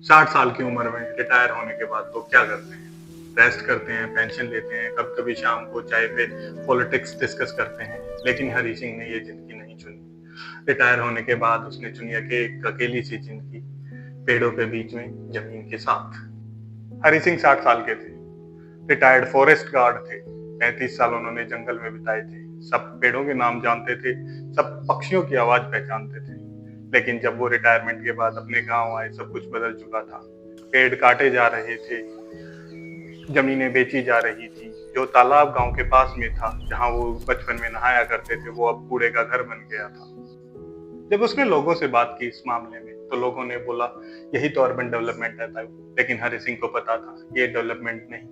60 साल की उम्र में रिटायर होने के बाद लोग क्या करते हैं? रेस्ट करते हैं, पेंशन लेते हैं, कभी कभी शाम को चाय पे पॉलिटिक्स डिस्कस करते हैं। लेकिन हरी सिंह ने ये जिंदगी नहीं चुनी। रिटायर होने के बाद उसने चुनी कि एक अकेली सी जिंदगी, पेड़ों के बीच में, जमीन के साथ। हरी सिंह 60 साल के थे, रिटायर्ड फॉरेस्ट गार्ड थे। 35 साल उन्होंने जंगल में बिताए थे। सब पेड़ों के नाम जानते थे, सब पक्षियों की आवाज पहचानते थे। लेकिन जब वो रिटायरमेंट के बाद अपने गांव आए, सब कुछ बदल चुका था। पेड़ काटे जा रहे थे, जमीनें बेची जा रही थी। जो तालाब गांव के पास में था, जहां वो बचपन में नहाया करते थे, वो अब कूड़े का घर बन गया था। जब उसने लोगों से बात की इस मामले में, तो लोगों ने बोला यही तो अर्बन डेवलपमेंट है। लेकिन हरि सिंह को पता था ये डेवलपमेंट नहीं,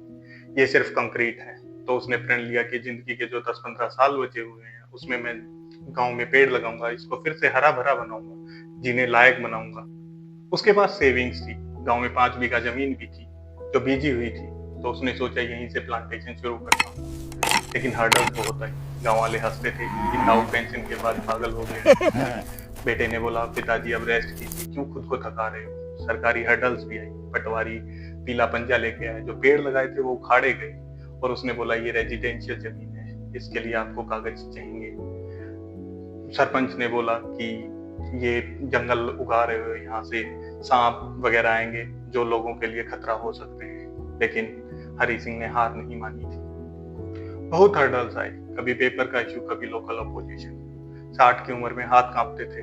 ये सिर्फ कंक्रीट है। तो उसने प्रण लिया कि जिंदगी के जो 10-15 साल बचे हुए हैं, उसमें मैं गांव में पेड़ लगाऊंगा, इसको फिर से हरा भरा बनाऊंगा, जीने लायक बनाऊंगा। उसके पास सेविंग्स थी, गांव में 5 बीघा जमीन भी थी जो बीजी हुई थी। तो उसने सोचा यहीं से प्लांटेशन शुरू करता हूँ। लेकिन हर्डल्स बहुत आई। गांव वाले हंसते थे कि ताऊ पेंशन के बाद पागल हो गए। बेटे ने बोला पिताजी अब रेस्ट कीजिए, क्यों खुद को थका रहे हो। सरकारी हर्डल्स भी आई। पटवारी पीला पंजा लेके आए, जो पेड़ लगाए थे वो उखाड़े गए। और उसने बोला ये रेजिडेंशियल जमीन है, इसके लिए आपको कागज चाहिए। सरपंच ने बोला कि ये जंगल उगा रहे हो, यहाँ से सांप वगैरह आएंगे जो लोगों के लिए खतरा हो सकते हैं। लेकिन हरि सिंह ने हार नहीं मानी थी। बहुत हर्डल्स आए, कभी पेपर का इश्यू, कभी लोकल अपोजिशन। 60 की उम्र में हाथ कांपते थे।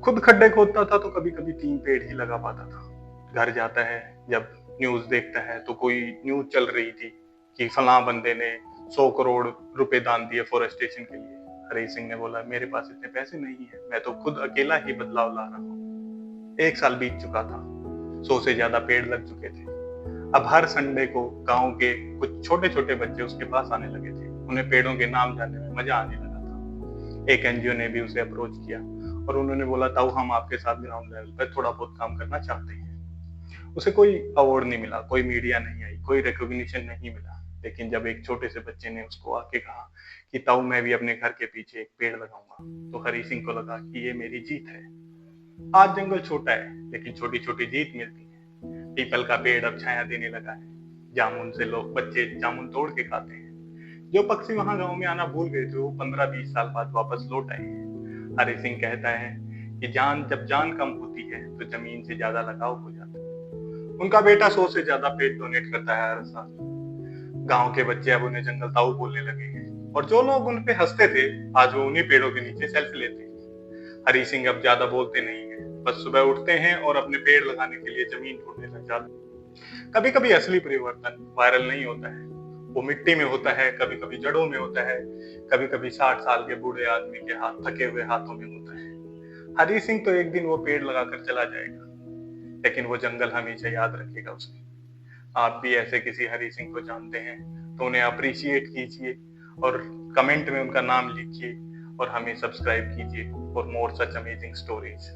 खुद खड्डे खोदता था तो कभी कभी 3 पेड़ ही लगा पाता था। घर जाता है, जब न्यूज देखता है तो कोई न्यूज चल रही थी कि फलां बंदे ने 100 करोड़ रुपए दान दिए फॉरेस्टेशन के लिए। हरि सिंह ने बोला मेरे पास इतने पैसे नहीं है, मैं तो खुद अकेला ही बदलाव ला रहा हूँ। 1 साल बीत चुका था, 100 से ज्यादा पेड़ लग चुके थे। अब हर संडे को गांव के कुछ छोटे छोटे बच्चे उसके पास आने लगे थे। उन्हें पेड़ों के नाम जानने में मजा आने लगा था। एक एनजीओ ने भी उसे अप्रोच किया और उन्होंने बोला ताऊ हम आपके साथ ग्राउंड लेवल पर थोड़ा बहुत काम करना चाहते हैं। उसे कोई अवार्ड नहीं मिला, कोई मीडिया नहीं आई, कोई रिकॉग्निशन नहीं मिला। लेकिन जब एक छोटे से बच्चे ने उसको आके कहा कि ताऊ मैं भी अपने घर के पीछे एक पेड़ लगाऊंगा, तो हरि सिंह को लगा कि ये मेरी जीत है। आज जंगल छोटा है, लेकिन छोटी छोटी जीत मिलती है। पीपल का पेड़ अब छाया देने लगा है। जामुन से लोग बच्चे जामुन तोड़ के खाते हैं। जो पक्षी वहां गांव में आना भूल गए थे, वो 15-20 साल बाद वापस लौट आए हैं। हरि सिंह कहता है कि जब जान कम होती है तो जमीन से ज्यादा लगाव हो जाता है। उनका बेटा 100 से ज्यादा पेड़ डोनेट करता है हर साल। गांव के बच्चे अब उन्हें जंगल ताऊ बोलने लगे हैं, और जो लोग उन पे हंसते थे, आज वो उन्हीं पेड़ों के नीचे सेल्फी लेते हैं। हरि सिंह अब ज्यादा बोलते नहीं है, बस सुबह उठते हैं और अपने पेड़ लगाने के लिए जमीन ढूंढने लग जाते हैं। कभी कभी असली परिवर्तन वायरल नहीं होता है, वो मिट्टी में होता है, कभी कभी जड़ों में होता है, कभी कभी 60 साल के बूढ़े आदमी के हाथ, थके हुए हाथों में होता है। हरि सिंह तो एक दिन वो पेड़ लगाकर चला जाएगा, लेकिन वो जंगल हमेशा याद रखेगा उसे। आप भी ऐसे किसी हरि सिंह को जानते हैं तो उन्हें अप्रिशिएट कीजिए और कमेंट में उनका नाम लिखिए, और हमें सब्सक्राइब कीजिए for more such amazing stories.